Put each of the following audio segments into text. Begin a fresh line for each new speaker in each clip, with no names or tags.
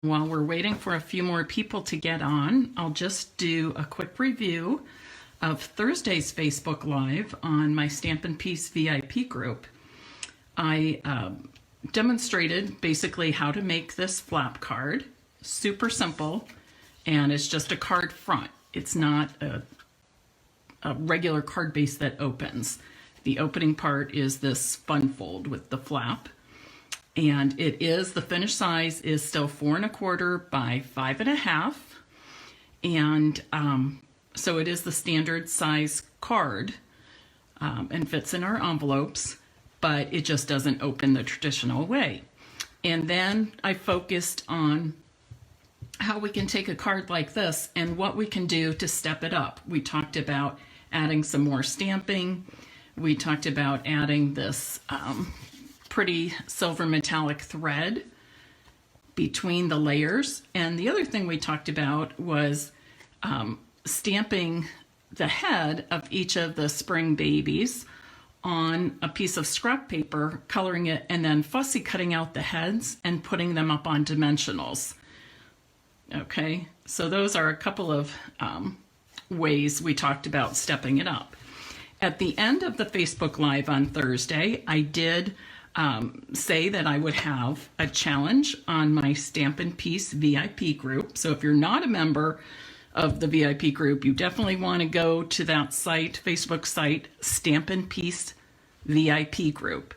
While we're waiting for a few more people to get on, I'll just do a quick review of Thursday's Facebook Live on my Stampin' Piece VIP group. I demonstrated basically how to make this flap card. Super simple, and it's just a card front. It's not a regular card base that opens. The opening part is this fun fold with the flap. And it is, the finished size is still 4 1/4 by 5 1/2. And so it is the standard size card and fits in our envelopes, but it just doesn't open the traditional way. And then I focused on how we can take a card like this and what we can do to step it up. We talked about adding some more stamping. We talked about adding this pretty silver metallic thread between the layers. And the other thing we talked about was stamping the head of each of the spring babies on a piece of scrap paper, coloring it, and then fussy cutting out the heads and putting them up on dimensionals. Okay, so those are a couple of ways we talked about stepping it up. At the end of the Facebook Live on Thursday, I did say that I would have a challenge on my Stampin' Piece VIP group. So if you're not a member of the VIP group, you definitely want to go to that site, Facebook site, Stampin' Piece VIP group,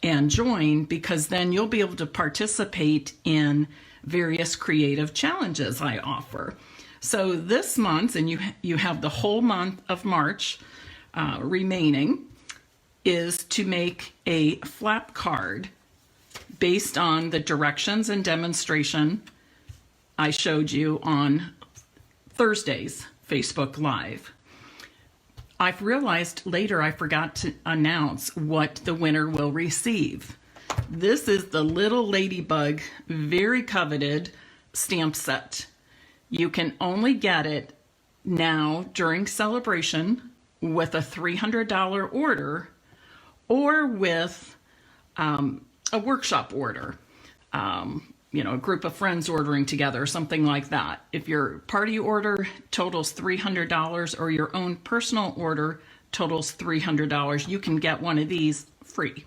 and join, because then you'll be able to participate in various creative challenges I offer. So this month, and you have the whole month of March remaining, is to make a flap card based on the directions and demonstration I showed you on Thursday's Facebook Live. I've realized later I forgot to announce what the winner will receive. This is the little Ladybug, very coveted stamp set. You can only get it now during celebration with a $300 order, or with a workshop order, you know, a group of friends ordering together, something like that. If your party order totals $300 or your own personal order totals $300, you can get one of these free,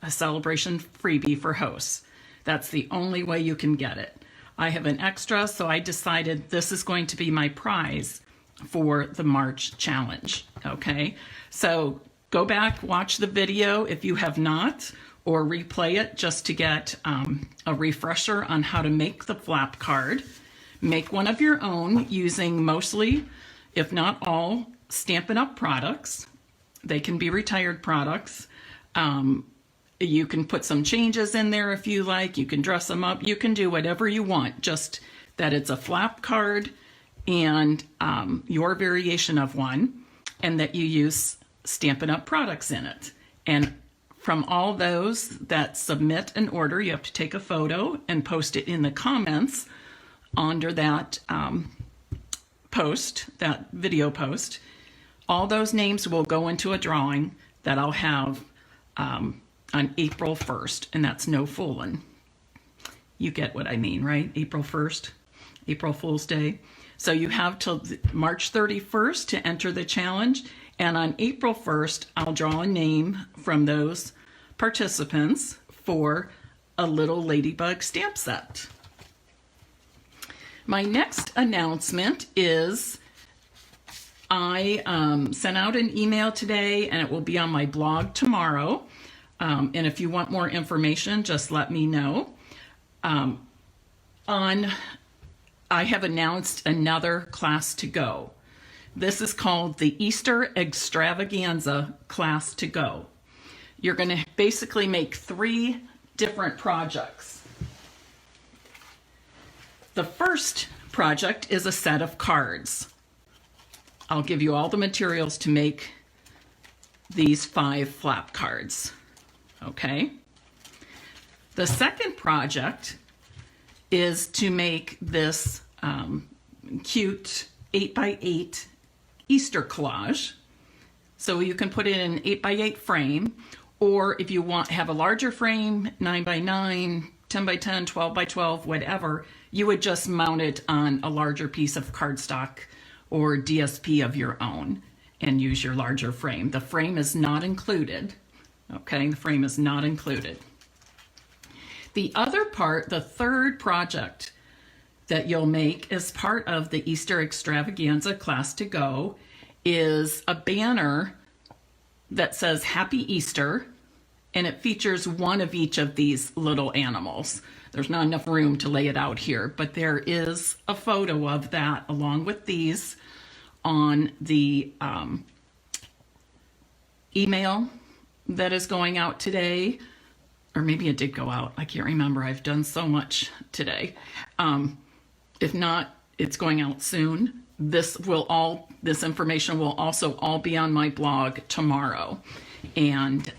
a celebration freebie for hosts. That's the only way you can get it. I have an extra, so I decided this is going to be my prize for the March challenge. Okay, so go back, watch the video if you have not, or replay it just to get a refresher on how to make the flap card. Make one of your own using mostly, if not all, Stampin' Up! Products. They can be retired products. You can put some changes in there if you like. You can dress them up. You can do whatever you want, just that it's a flap card and your variation of one, and that you use Stampin' Up! Products in it. And from all those that submit an order, you have to take a photo and post it in the comments under that post, that video post. All those names will go into a drawing that I'll have on April 1st, and that's no fooling. You get what I mean, right? April 1st, April Fool's Day. So you have till March 31st to enter the challenge. And on April 1st, I'll draw a name from those participants for a little Ladybug stamp set. My next announcement is I sent out an email today, and it will be on my blog tomorrow. And if you want more information, just let me know. I have announced another class to go. This is called the Easter Extravaganza Class to Go. You're going to basically make 3 different projects. The first project is a set of cards. I'll give you all the materials to make these 5 flap cards. Okay? The second project is to make this cute 8x8 Easter collage. So you can put it in an 8x8 frame, or if you have a larger frame, 9x9, 10 by 10, 12 by 12, whatever, you would just mount it on a larger piece of cardstock or DSP of your own and use your larger frame. The frame is not included. Okay, the frame is not included. The other part, the third project that you'll make as part of the Easter Extravaganza Class to Go is a banner that says Happy Easter, and it features one of each of these little animals. There's not enough room to lay it out here, but there is a photo of that along with these on the email that is going out today. Or maybe it did go out. I can't remember. I've done so much today. If not, it's going out soon. This information will also all be on my blog tomorrow. And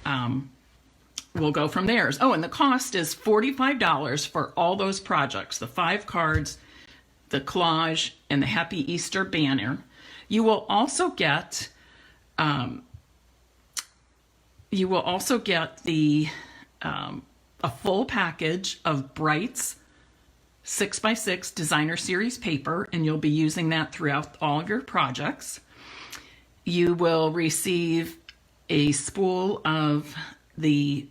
we'll go from there. Oh, and the cost is $45 for all those projects, the 5 cards, the collage, and the Happy Easter banner. You will also get the a full package of Bright's 6x6 designer series paper, and you'll be using that throughout all of your projects. You will receive a spool of the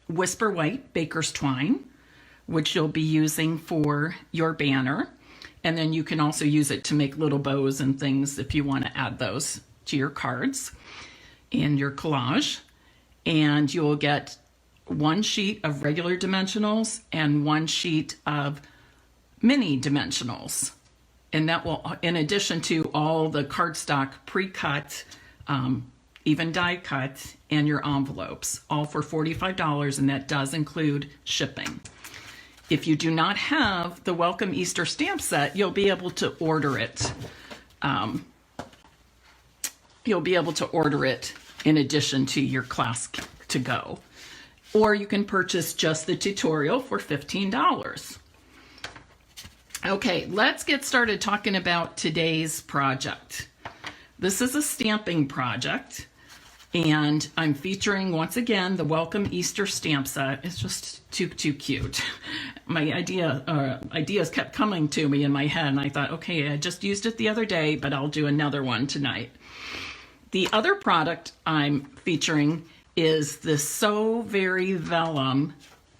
Whisper White Baker's Twine, which you'll be using for your banner. And then you can also use it to make little bows and things if you want to add those to your cards and your collage. And you'll get 1 sheet of regular dimensionals and 1 sheet of mini dimensionals. And that will, in addition to all the cardstock pre-cut, even die cut, and your envelopes, all for $45, and that does include shipping. If you do not have the Welcome Easter stamp set, you'll be able to order it. You'll be able to order it in addition to your class to go. Or you can purchase just the tutorial for $15. Okay, let's get started talking about today's project. This is a stamping project, and I'm featuring once again the Welcome Easter stamp set. It's just too cute. My ideas kept coming to me in my head, and I thought, okay, I just used it the other day, but I'll do another one tonight. The other product I'm featuring is the So Very Vellum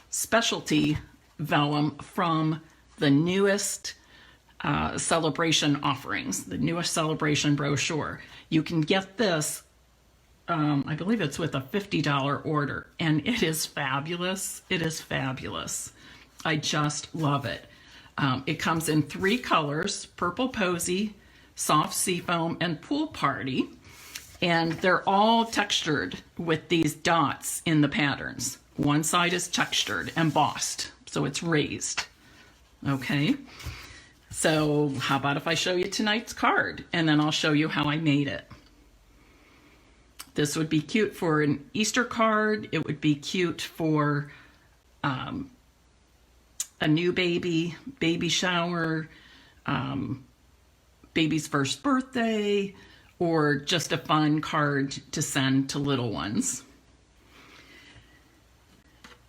specialty vellum from the newest celebration offerings, the newest celebration brochure. You can get this, I believe it's with a $50 order, and it is fabulous. It is fabulous. I just love it. It comes in 3 colors, Purple Posy, Soft Seafoam, and Pool Party. And they're all textured with these dots in the patterns. One side is textured, embossed, so it's raised. Okay, so how about if I show you tonight's card, and then I'll show you how I made it. This would be cute for an Easter card. It would be cute for a new baby shower, baby's first birthday, or just a fun card to send to little ones.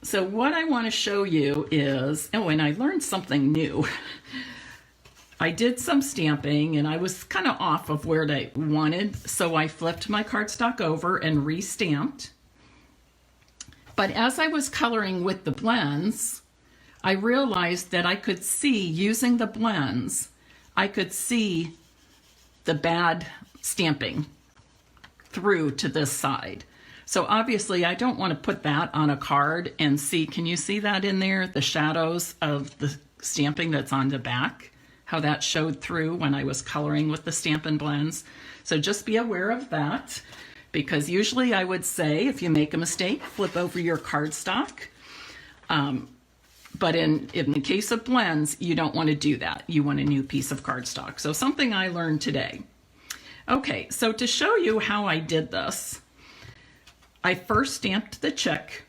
So what I want to show you is, oh, and I learned something new. I did some stamping and I was kind of off of where I wanted, so I flipped my cardstock over and re-stamped. But as I was coloring with the blends, I realized that I could see, using the blends, I could see the bad stamping through to this side. So obviously I don't want to put that on a card and see, can you see that in there? The shadows of the stamping that's on the back, how that showed through when I was coloring with the Stampin' blends. So just be aware of that, because usually I would say if you make a mistake, flip over your cardstock. But in the case of blends, you don't want to do that. You want a new piece of cardstock. So something I learned today. Okay, so to show you how I did this, I first stamped the chick,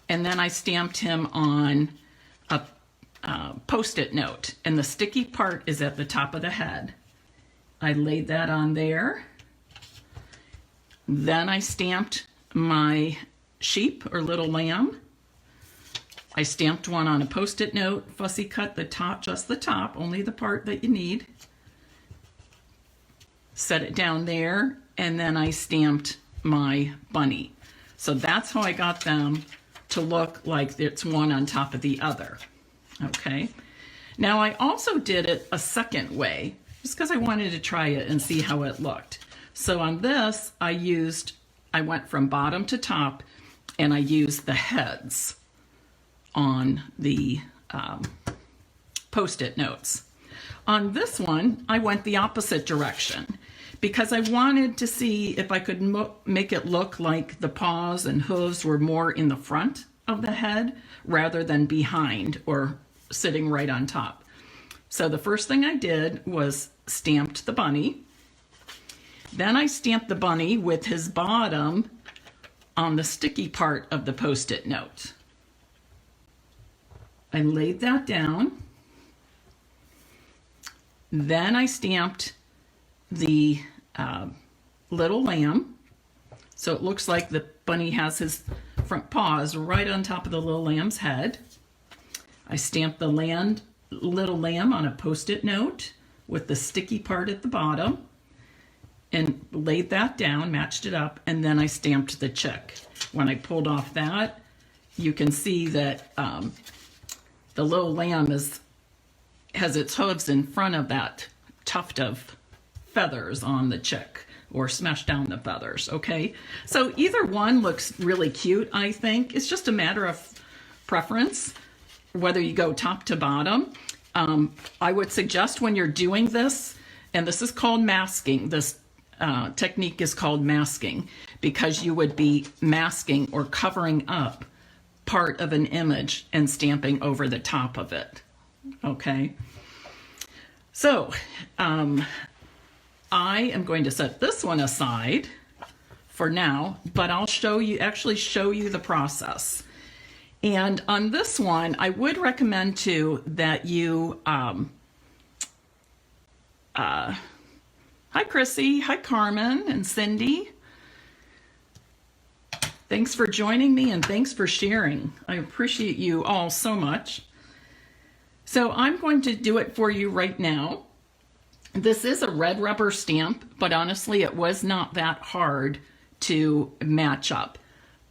and then I stamped him on a Post-it note, and the sticky part is at the top of the head. I laid that on there. Then I stamped my sheep or little lamb, I stamped one on a Post-it note, fussy cut the top, just the top, only the part that you need. Set it down there, and then I stamped my bunny. So that's how I got them to look like it's one on top of the other. Okay. Now I also did it a second way, just because I wanted to try it and see how it looked. So on this, I went from bottom to top, and I used the heads on the Post-it notes. On this one, I went the opposite direction because I wanted to see if I could make it look like the paws and hooves were more in the front of the head rather than behind or sitting right on top. So the first thing I did was stamped the bunny. Then I stamped the bunny with his bottom on the sticky part of the Post-it note. I laid that down. Then I stamped the little lamb. So it looks like the bunny has his front paws right on top of the little lamb's head. I stamped the little lamb on a Post-it note with the sticky part at the bottom and laid that down, matched it up, and then I stamped the chick. When I pulled off that, you can see that the little lamb has its hooves in front of that tuft of feathers on the chick, or smash down the feathers, okay? So either one looks really cute, I think. It's just a matter of preference, whether you go top to bottom. I would suggest when you're doing this, and this is called masking, this technique is called masking, because you would be masking or covering up part of an image and stamping over the top of it, okay? So I am going to set this one aside for now, but I'll actually show you the process. And on this one, I would recommend too that you, hi Chrissy, hi Carmen and Cindy. Thanks for joining me and thanks for sharing. I appreciate you all so much. So I'm going to do it for you right now. This is a red rubber stamp, but honestly, it was not that hard to match up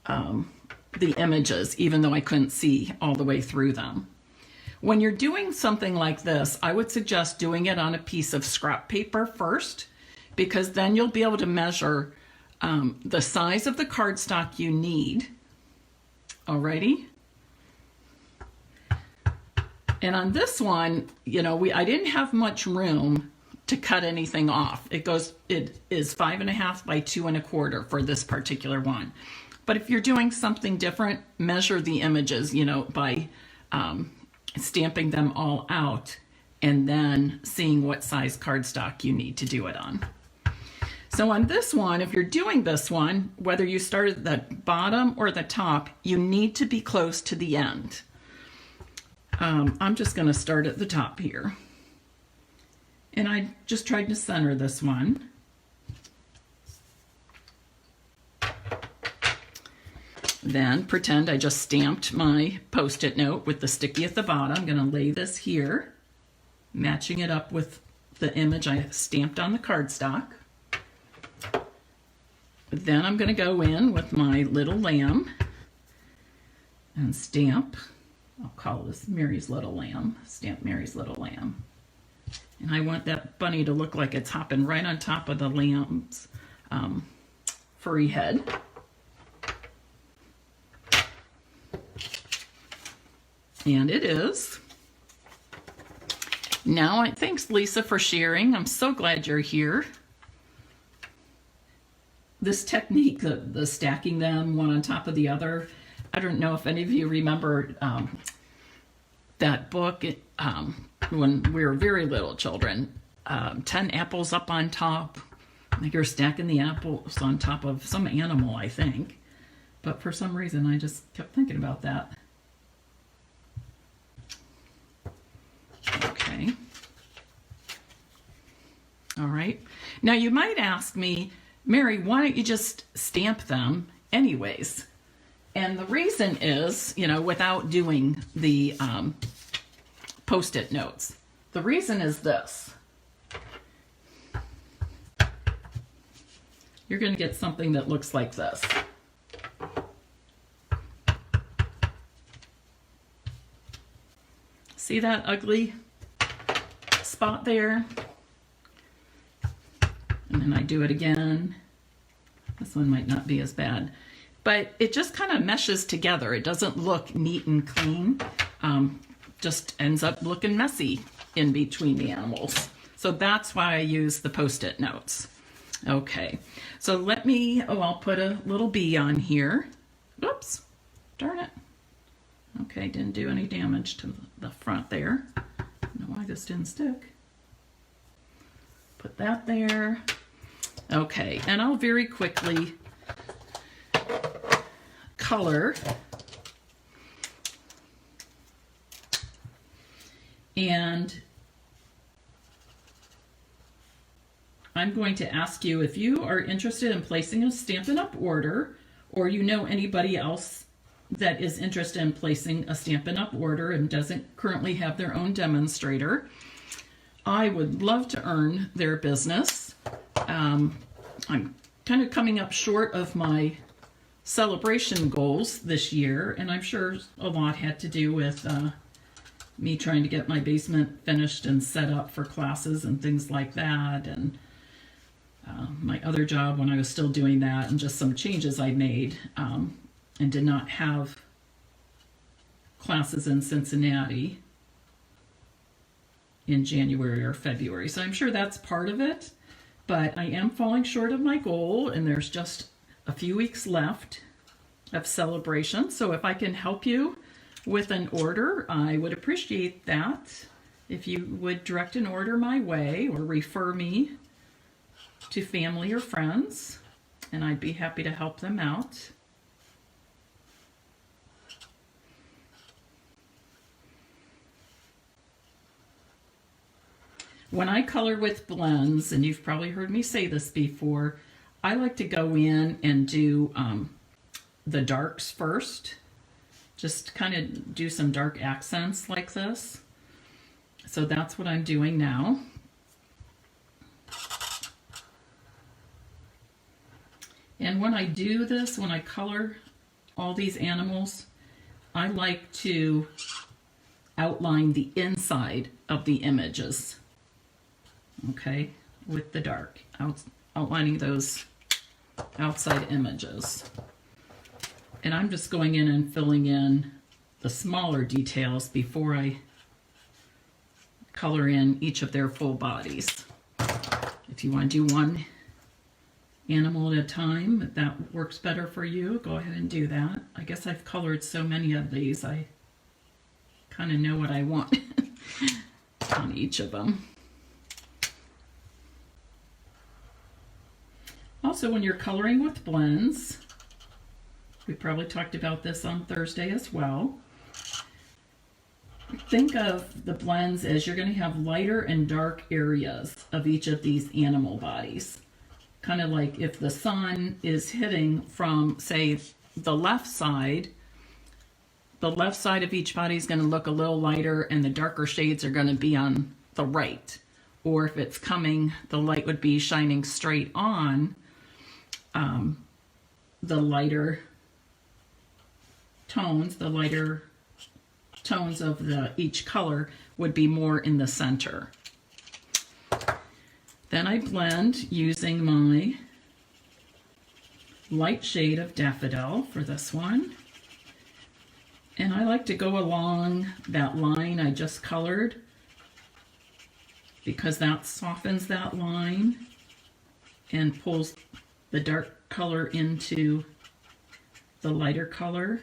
the images, even though I couldn't see all the way through them. When you're doing something like this, I would suggest doing it on a piece of scrap paper first, because then you'll be able to measure the size of the cardstock you need. Alrighty. And on this one, you know, I didn't have much room to cut anything off. It is 5.5 by 2 1/4 for this particular one. But if you're doing something different, measure the images, you know, by stamping them all out and then seeing what size cardstock you need to do it on. So on this one, if you're doing this one, whether you start at the bottom or the top, you need to be close to the end. I'm just going to start at the top here. And I just tried to center this one. Then pretend I just stamped my Post-it note with the sticky at the bottom. I'm going to lay this here, matching it up with the image I stamped on the cardstock. Then I'm going to go in with my little lamb and stamp. I'll call this Mary's Little Lamb. Stamp Mary's Little Lamb. And I want that bunny to look like it's hopping right on top of the lamb's furry head. And it is. Now, thanks Lisa for sharing. I'm so glad you're here. This technique, the stacking them one on top of the other, I don't know if any of you remember that book when we were very little children, 10 apples up on top. Like you're stacking the apples on top of some animal, I think. But for some reason, I just kept thinking about that. Okay. All right. Now you might ask me, Mary, why don't you just stamp them anyways? And the reason is, you know, without doing the Post-it notes, the reason is this. You're going to get something that looks like this. See that ugly spot there? And then I do it again. This one might not be as bad, but it just kind of meshes together. It doesn't look neat and clean. Just ends up looking messy in between the animals. So that's why I use the Post-it notes. Okay, so let me, I'll put a little bee on here. Oops, darn it. Okay, didn't do any damage to the front there. I don't know why this didn't stick. Put that there. Okay, and I'll very quickly color. And I'm going to ask you if you are interested in placing a Stampin' Up! Order, or you know anybody else that is interested in placing a Stampin' Up! Order and doesn't currently have their own demonstrator. I would love to earn their business. I'm kind of coming up short of my celebration goals this year, and I'm sure a lot had to do with me trying to get my basement finished and set up for classes and things like that, and my other job when I was still doing that, and just some changes I made, and did not have classes in Cincinnati in January or February. So I'm sure that's part of it, but I am falling short of my goal, and there's just a few weeks left of celebration. So if I can help you with an order, I would appreciate that. If you would direct an order my way or refer me to family or friends, and I'd be happy to help them out. When I color with blends, and you've probably heard me say this before, I like to go in and do the darks first. Just kind of do some dark accents like this. So that's what I'm doing now. And when I do this, when I color all these animals, I like to outline the inside of the images. Okay, with the dark, outlining those outside images. And I'm just going in and filling in the smaller details before I color in each of their full bodies. If you want to do one animal at a time, if that works better for you, go ahead and do that. I guess I've colored so many of these, I kind of know what I want on each of them. Also, when you're coloring with blends, we probably talked about this on Thursday as well. Think of the blends as you're going to have lighter and dark areas of each of these animal bodies. Kind of like if the sun is hitting from, say, the left side of each body is going to look a little lighter and the darker shades are going to be on the right. Or if it's coming, the light would be shining straight on, the lighter tones of each color would be more in the center. Then I blend using my light shade of Daffodil for this one. And I like to go along that line I just colored because that softens that line and pulls the dark color into the lighter color.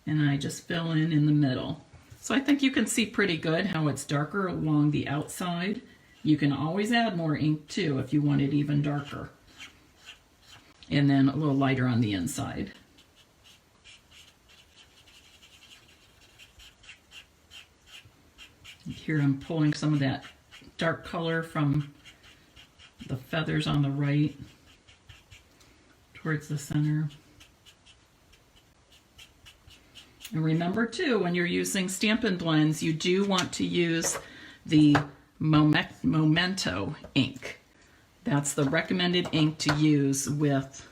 And I just fill in the middle. So I think you can see pretty good how it's darker along the outside. You can always add more ink too if you want it even darker. And then a little lighter on the inside. Here I'm pulling some of that dark color from the feathers on the right towards the center. And remember too, when you're using Stampin' blends, you do want to use the Memento ink. That's the recommended ink to use with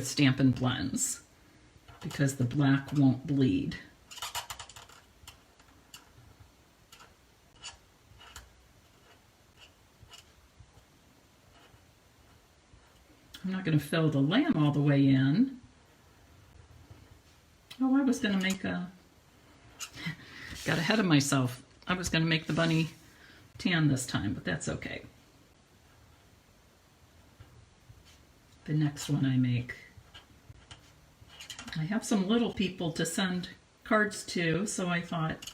Stampin' blends, because the black won't bleed. I'm not going to fill the lamb all the way in. Oh, I was going to make a... got ahead of myself. I was going to make the bunny tan this time, but that's okay. The next one I make. I have some little people to send cards to, so I thought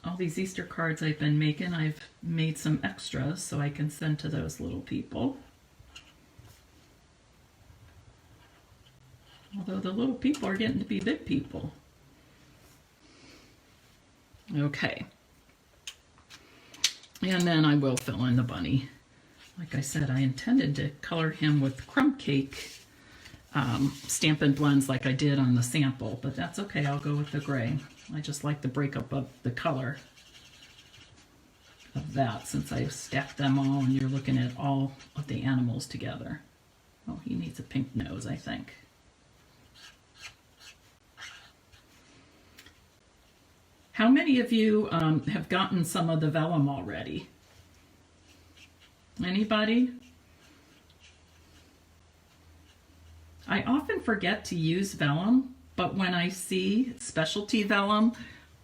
all these Easter cards I've been making, I've made some extras so I can send to those little people. Although the little people are getting to be big people. Okay. And then I will fill in the bunny. Like I said, I intended to color him with crumb cake Stampin' blends like I did on the sample, but that's okay, I'll go with the gray. I just like the breakup of the color of that, since I've stacked them all and you're looking at all of the animals together. Oh, he needs a pink nose, I think. How many of you have gotten some of the vellum already? Anybody? I often forget to use vellum, but when I see specialty vellum,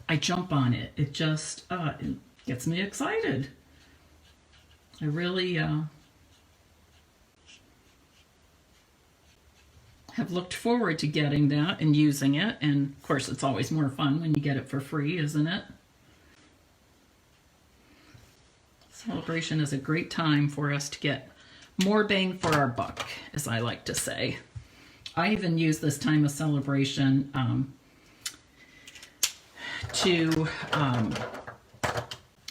I jump on it. It just it gets me excited. I really have looked forward to getting that and using it, and of course it's always more fun when you get it for free, isn't it? Celebration is a great time for us to get more bang for our buck, as I like to say. I even use this time of celebration to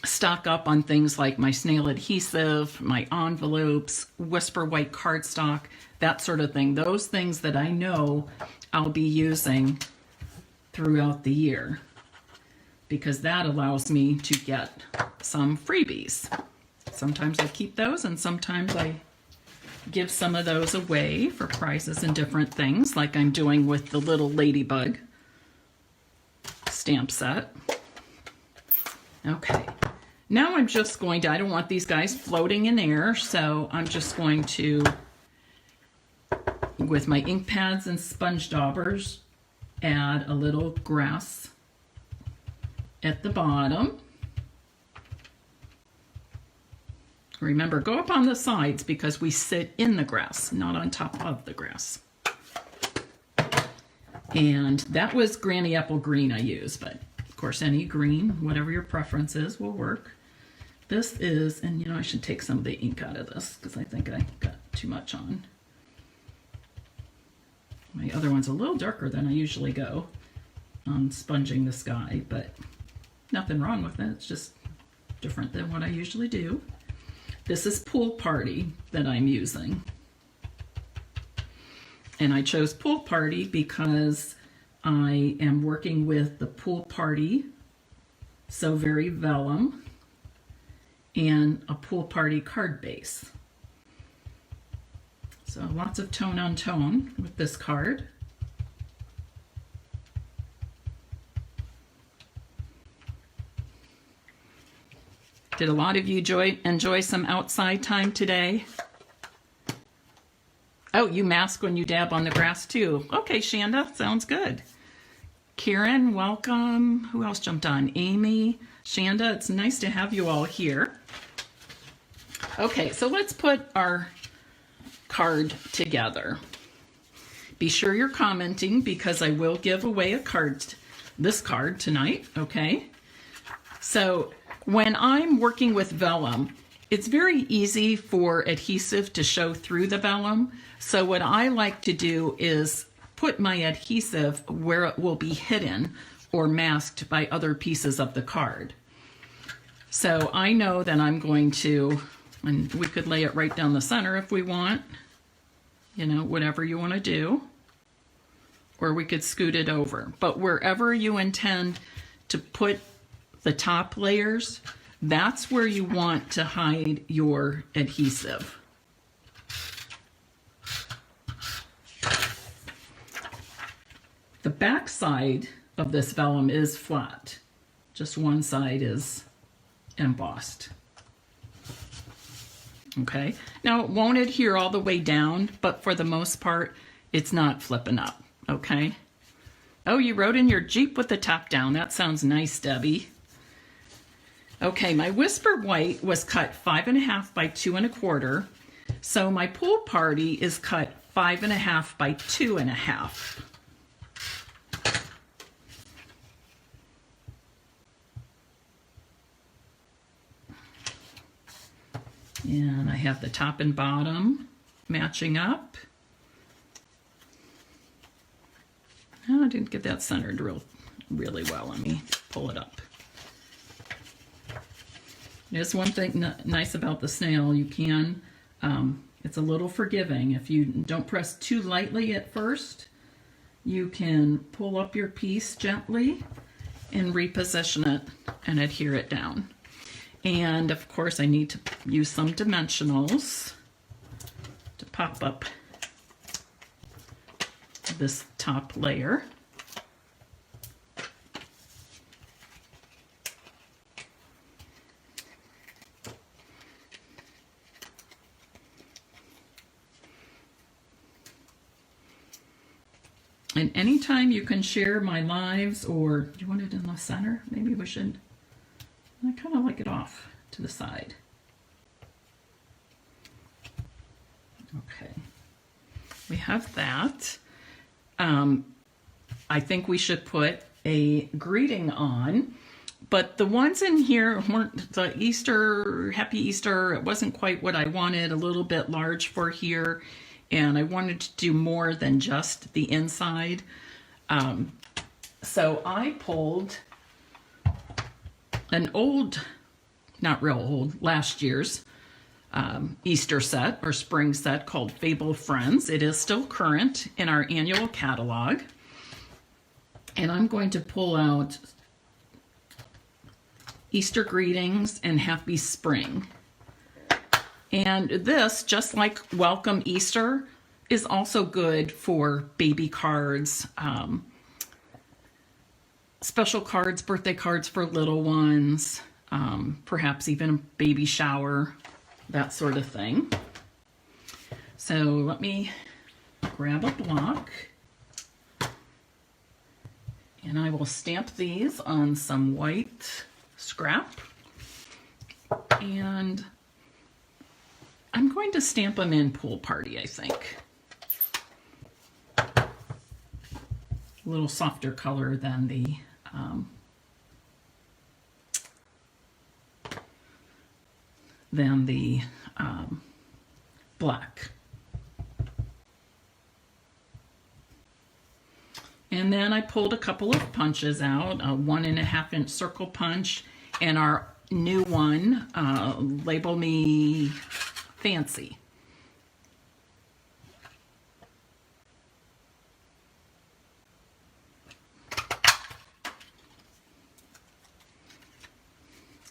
stock up on things like my snail adhesive, my envelopes, Whisper white cardstock, that sort of thing. Those things that I know I'll be using throughout the year, because that allows me to get some freebies. Sometimes I keep those, and sometimes I give some of those away for prizes and different things, like I'm doing with the little Ladybug stamp set. Okay, now I'm just going to, I don't want these guys floating in air, so I'm just going to, with my ink pads and sponge daubers, add a little grass at the bottom. Remember, go up on the sides because we sit in the grass, not on top of the grass. And that was Granny Apple Green I used, but of course any green, whatever your preference is, will work. This is, and you know, I should take some of the ink out of this because I think I got too much on. My other one's a little darker than I usually go on sponging the sky, but nothing wrong with it. It's just different than what I usually do. This is Pool Party that I'm using. And I chose Pool Party because I am working with the Pool Party So Very Vellum and a Pool Party card base. So lots of tone on tone with this card. Did a lot of you enjoy some outside time today? Oh, you mask when you dab on the grass too. Okay, Shanda, sounds good. Karen, welcome. Who else jumped on? Amy, Shanda, it's nice to have you all here. Okay, so let's put our card together. Be sure you're commenting because I will give away a card, this card tonight, okay? So when I'm working with vellum, it's very easy for adhesive to show through the vellum. So what I like to do is put my adhesive where it will be hidden or masked by other pieces of the card. So I know that I'm going to, and we could lay it right down the center if we want. you know, whatever you want to do. Or we could scoot it over. But wherever you intend to put the top layers, that's where you want to hide your adhesive. The back side of this vellum is flat. Just one side is embossed. Okay, now it won't adhere all the way down, but for the most part, it's not flipping up, okay? Oh, you rode in your Jeep with the top down. That sounds nice, Debbie. Okay, my Whisper White was cut 5.5 by 2 1/4. So my pool party is cut 5.5 by 2 1/2. And I have the top and bottom matching up. Oh, I didn't get that centered really well. Let me pull it up. There's one thing nice about the snail. You can, it's a little forgiving. If you don't press too lightly at first, you can pull up your piece gently and reposition it and adhere it down. And of course I need to use some dimensionals to pop up this top layer. And anytime you can share my lives, or do you want it in the center? Maybe we should. I kind of like it off to the side. Okay, we have that. I think we should put a greeting on, but the ones in here weren't the Easter, Happy Easter. It wasn't quite what I wanted, a little bit large for here, and I wanted to do more than just the inside. So I pulled an old, not real old, last year's Easter set or spring set called Fable Friends. It is still current in our annual catalog. And I'm going to pull out Easter greetings and happy spring. And this, just like Welcome Easter, is also good for baby cards, special cards, birthday cards for little ones, perhaps even a baby shower, that sort of thing. So let me grab a block and I will stamp these on some white scrap, and I'm going to stamp them in Pool Party, I think. A little softer color than the black. And then I pulled a couple of punches out, a 1.5 inch circle punch, and our new one, Label Me Fancy.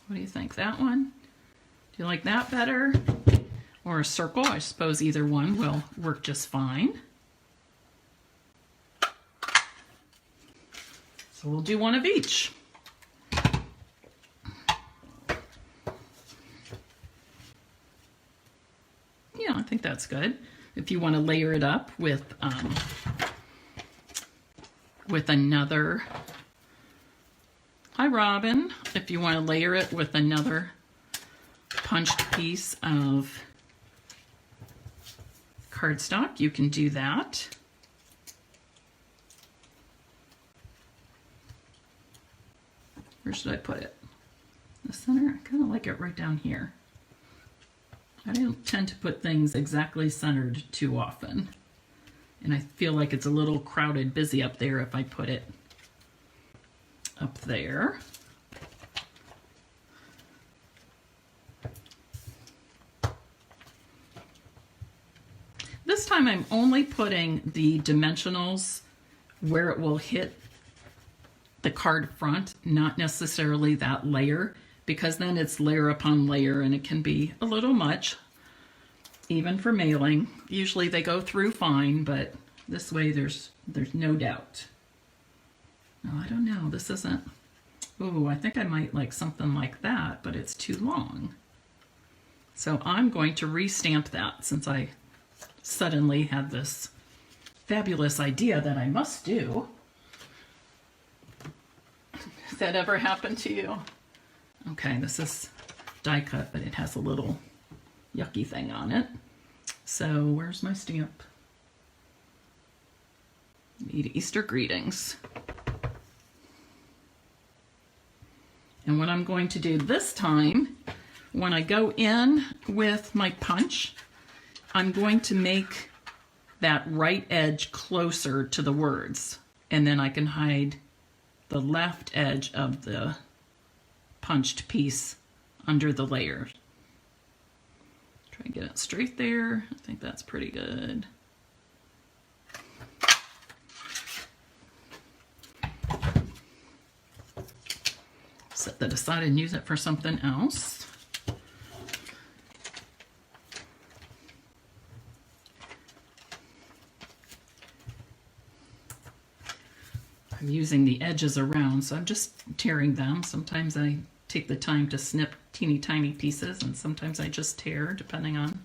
What do you think? That one? Do you like that better? Or a circle? I suppose either one will work just fine. So we'll do one of each. Yeah, I think that's good. If you want to layer it up with another, hi Robin, if you want to layer it with another punched piece of cardstock, you can do that. Where should I put it? The center? I kind of like it right down here. I don't tend to put things exactly centered too often. And I feel like it's a little crowded, busy up there if I put it up there. This this time I'm only putting the dimensionals where it will hit the card front, not necessarily that layer, because then it's layer upon layer and it can be a little much, even for mailing. Usually they go through fine, but this way there's no doubt. No, I don't know, this isn't, ooh, I think I might like something like that, but it's too long. So I'm going to restamp that since I suddenly had this fabulous idea that I must do. Has that ever happened to you? Okay, this is die cut, but it has a little yucky thing on it. So where's my stamp? Need Easter greetings. And what I'm going to do this time, when I go in with my punch, I'm going to make that right edge closer to the words, and then I can hide the left edge of the punched piece under the layer. Try and get it straight there. I think that's pretty good. Set that aside and use it for something else. I'm using the edges around, so I'm just tearing them. Sometimes I take the time to snip teeny tiny pieces, and sometimes I just tear, depending on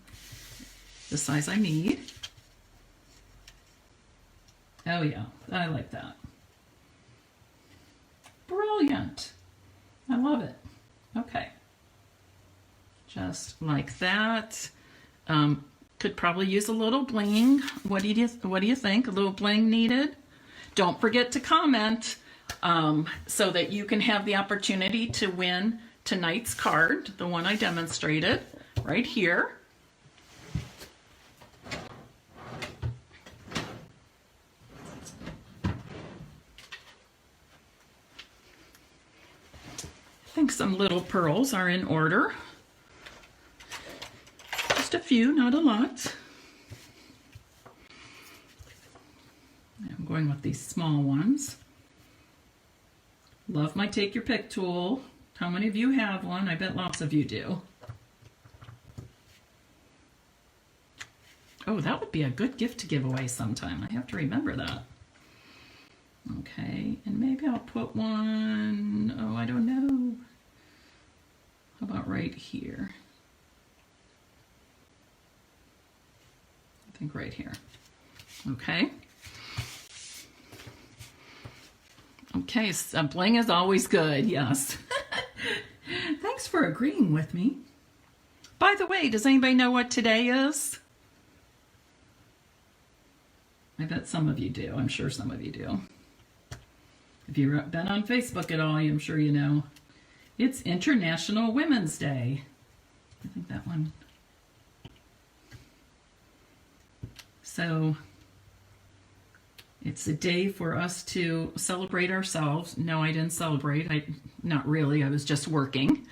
the size I need. Oh yeah, I like that. Brilliant. I love it. Okay. Just like that. Could probably use a little bling. What do you think? A little bling needed? Don't forget to comment so that you can have the opportunity to win tonight's card, the one I demonstrated right here. I think some little pearls are in order. Just a few, not a lot. I'm going with these small ones. Love my take your pick tool. How many of you have one? I bet lots of you do. Oh, that would be a good gift to give away sometime. I have to remember that. Okay, and maybe I'll put one, oh, I don't know. How about right here? I think right here. Okay. Okay, so bling is always good, yes. Thanks for agreeing with me. By the way, does anybody know what today is? I bet some of you do. I'm sure some of you do. If you've been on Facebook at all, I'm sure you know. It's International Women's Day. I think that one. So it's a day for us to celebrate ourselves. No, I didn't celebrate. Not really. I was just working.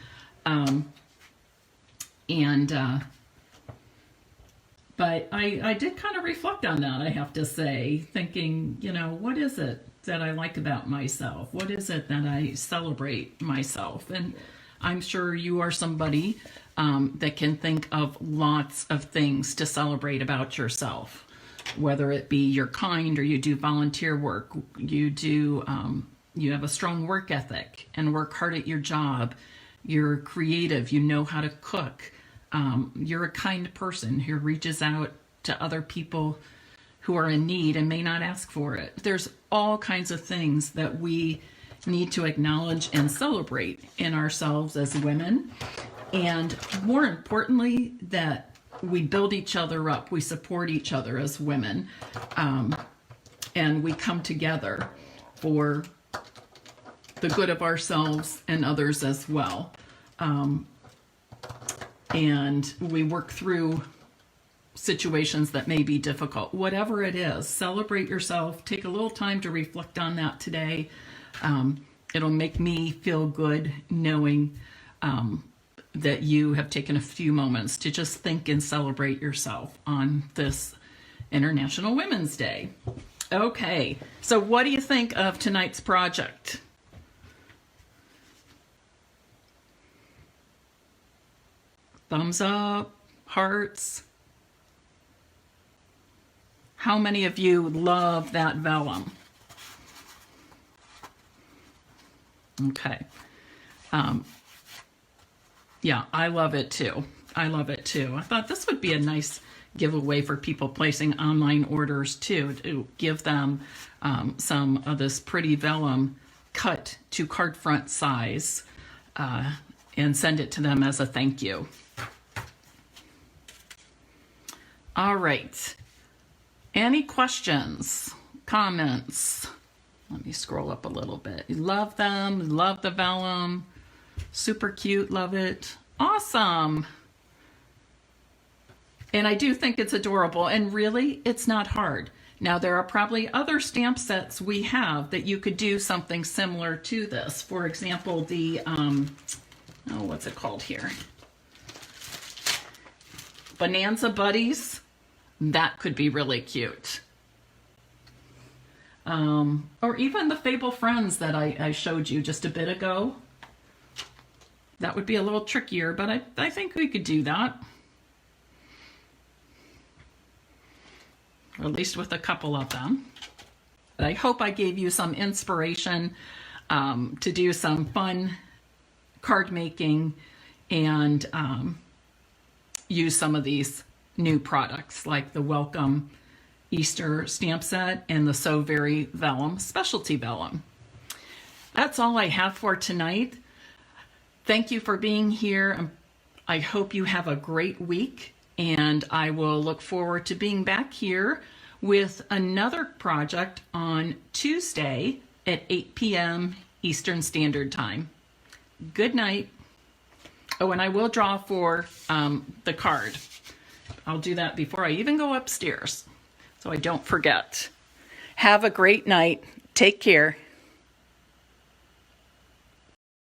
But I did kind of reflect on that, I have to say, thinking, you know, what is it that I like about myself? What is it that I celebrate myself? And I'm sure you are somebody that can think of lots of things to celebrate about yourself, whether it be you're kind or you do volunteer work, you do, you have a strong work ethic and work hard at your job, you're creative, you know how to cook, you're a kind person who reaches out to other people who are in need and may not ask for it. There's all kinds of things that we need to acknowledge and celebrate in ourselves as women. And more importantly, that we build each other up, we support each other as women, and we come together for the good of ourselves and others as well. And we work through situations that may be difficult. Whatever it is, celebrate yourself. Take a little time to reflect on that today. It'll make me feel good knowing that you have taken a few moments to just think and celebrate yourself on this International Women's Day. Okay, so what do you think of tonight's project? Thumbs up, hearts. How many of you love that vellum? Okay. Yeah, I love it too. I love it too. I thought this would be a nice giveaway for people placing online orders too, to give them some of this pretty vellum cut to card front size and send it to them as a thank you. All right. Any questions, comments? Let me scroll up a little bit. You love them, love the vellum. Super cute, love it. Awesome. And I do think it's adorable, and really, it's not hard. Now, there are probably other stamp sets we have that you could do something similar to this. For example, the, what's it called here? Bonanza Buddies. That could be really cute. Or even the Fable Friends that I showed you just a bit ago. That would be a little trickier, but I think we could do that. Or at least with a couple of them. But I hope I gave you some inspiration to do some fun card making and use some of these new products like the Welcome Easter stamp set and the So Very Vellum specialty vellum. That's all I have for tonight. Thank you for being here. I hope you have a great week, and I will look forward to being back here with another project on Tuesday at 8 p.m. Eastern Standard Time. Good night. Oh, and I will draw for the card. I'll do that before I even go upstairs, so I don't forget. Have a great night. Take care.